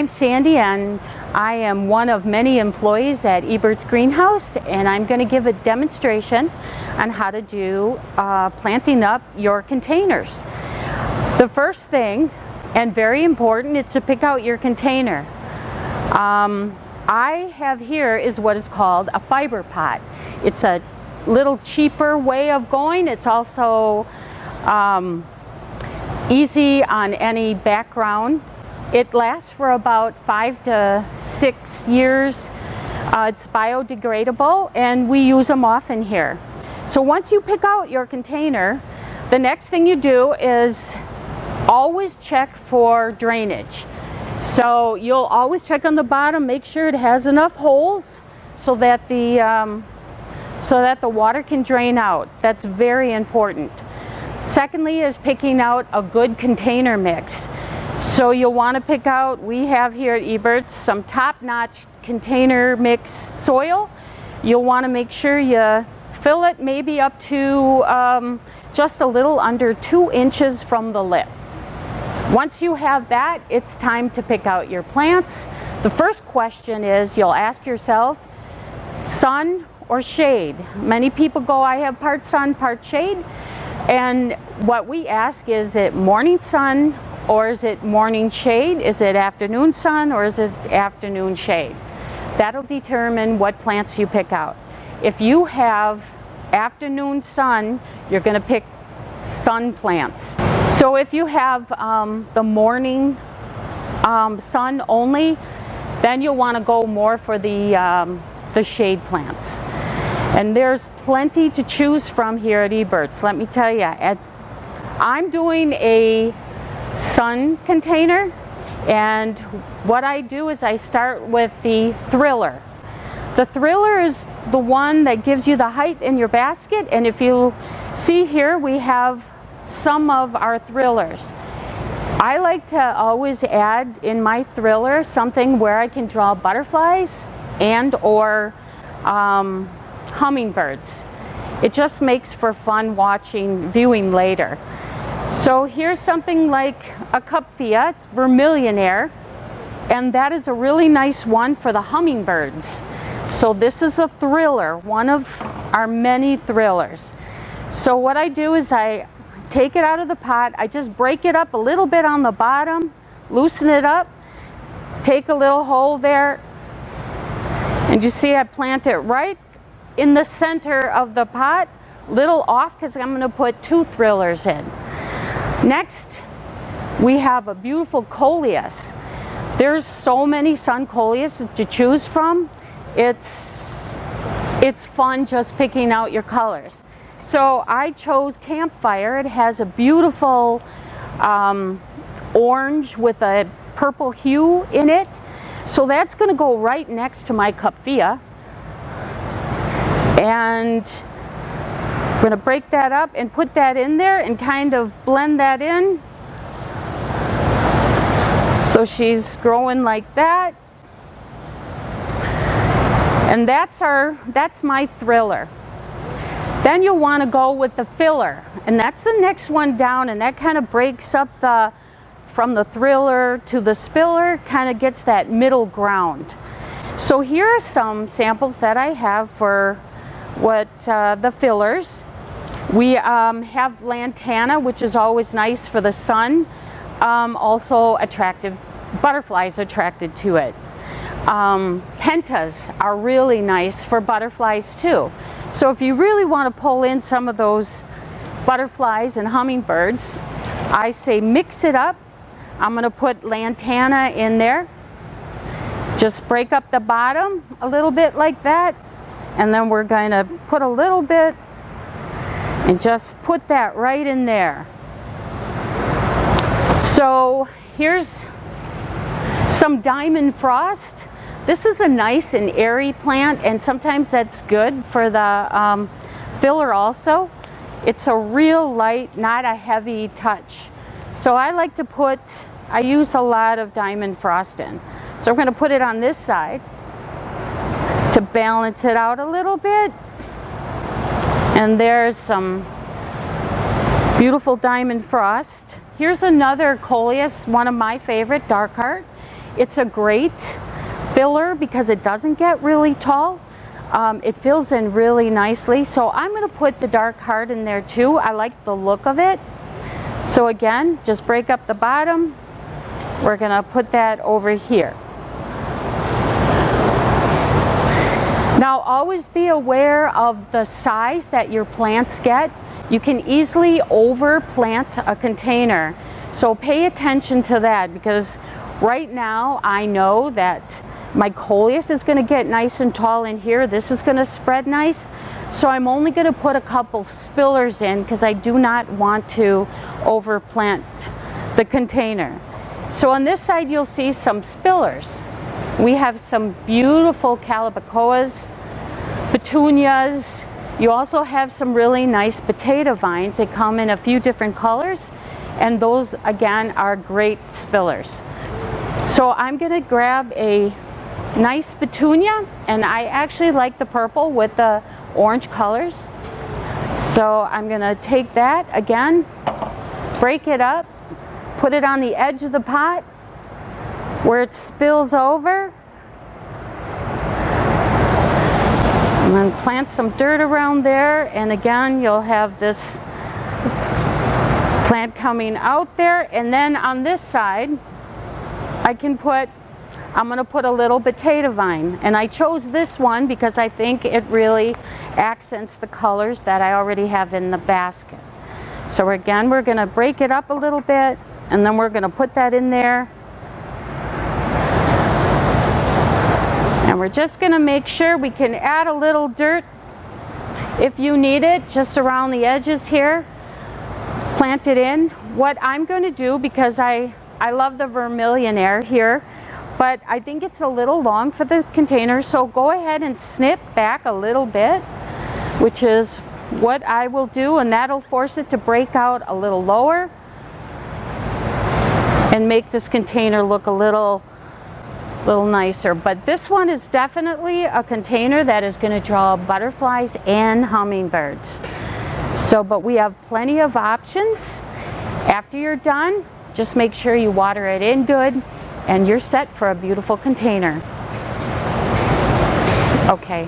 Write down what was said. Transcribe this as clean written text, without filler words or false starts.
I'm Sandy, and I am one of many employees at Ebert's Greenhouse, and I'm going to give a demonstration on how to do planting up your containers. The first thing, and very important, is to pick out your container. I have here is what is called a fiber pot. It's a little cheaper way of going. It's also easy on any background. It lasts for about 5 to 6 years. It's biodegradable, and we use them often here. So once you pick out your container, the next thing you do is always check for drainage. So you'll always check on the bottom, make sure it has enough holes so that the water can drain out. That's very important. Secondly is picking out a good container mix. So you'll want to pick out, we have here at Ebert's some top-notch container mix soil. You'll want to make sure you fill it maybe up to just a little under 2 inches from the lip. Once you have that, it's time to pick out your plants. The first question is, you'll ask yourself, sun or shade? Many people go, I have part sun, part shade. And what we ask is it morning sun or is it morning shade? Is it afternoon sun or is it afternoon shade? That'll determine what plants you pick out. If you have afternoon sun, you're going to pick sun plants. So if you have the morning sun only, then you'll want to go more for the shade plants. And there's plenty to choose from here at Ebert's. Let me tell you, I'm doing a sun container, and what I do is I start with the Thriller. The Thriller is the one that gives you the height in your basket, and if you see here, we have some of our Thrillers. I like to always add in my Thriller something where I can draw butterflies and or hummingbirds. It just makes for fun viewing later. So here's something like a Kupfia. It's Vermillionaire, and that is a really nice one for the hummingbirds. So this is a Thriller, one of our many Thrillers. So what I do is I take it out of the pot, I just break it up a little bit on the bottom, loosen it up, take a little hole there, and you see I plant it right in the center of the pot, little off because I'm going to put 2 Thrillers in. Next, we have a beautiful Coleus. There's so many sun Coleus to choose from. It's fun just picking out your colors. So I chose Campfire. It has a beautiful orange with a purple hue in it. So that's going to go right next to my Kupfia. And I'm going to break that up and put that in there and kind of blend that in. So she's growing like that. And that's my Thriller. Then you'll want to go with the Filler, and that's the next one down, and that kind of breaks up from the Thriller to the Spiller, kind of gets that middle ground. So here are some samples that I have for the fillers. We have Lantana, which is always nice for the sun. Also attractive, butterflies attracted to it. Pentas are really nice for butterflies too. So if you really want to pull in some of those butterflies and hummingbirds, I say mix it up. I'm going to put Lantana in there. Just break up the bottom a little bit like that. And then we're going to put a little bit and just put that right in there. So here's some Diamond Frost. This is a nice and airy plant, and sometimes that's good for the filler also. It's a real light, not a heavy touch. So I use a lot of Diamond Frost in. So I'm going to put it on this side to balance it out a little bit. And there's some beautiful Diamond Frost. Here's another Coleus, one of my favorite, Dark Heart. It's a great filler because it doesn't get really tall. It fills in really nicely. So I'm going to put the dark heart in there too. I like the look of it. So again, just break up the bottom. We're going to put that over here. Now always be aware of the size that your plants get. You can easily overplant a container. So pay attention to that, because right now I know that my coleus is going to get nice and tall in here. This is going to spread nice. So I'm only going to put a couple spillers in because I do not want to overplant the container. So on this side you'll see some spillers. We have some beautiful calibrachoas, petunias. You also have some really nice potato vines. They come in a few different colors, and those again are great spillers. So I'm going to grab a nice petunia, and I actually like the purple with the orange colors. So I'm going to take that again, break it up, put it on the edge of the pot where it spills over, and then plant some dirt around there, and again you'll have this plant coming out there. And then on this side I'm going to put a little potato vine, and I chose this one because I think it really accents the colors that I already have in the basket. So again, we're going to break it up a little bit, and then we're going to put that in there. And we're just going to make sure we can add a little dirt if you need it, just around the edges here. Plant it in. What I'm going to do, because I love the Vermillionaire here, but I think it's a little long for the container, so go ahead and snip back a little bit, which is what I will do, and that'll force it to break out a little lower and make this container look a little nicer. But this one is definitely a container that is going to draw butterflies and hummingbirds. So, but we have plenty of options. After you're done, just make sure you water it in good, and you're set for a beautiful container. Okay.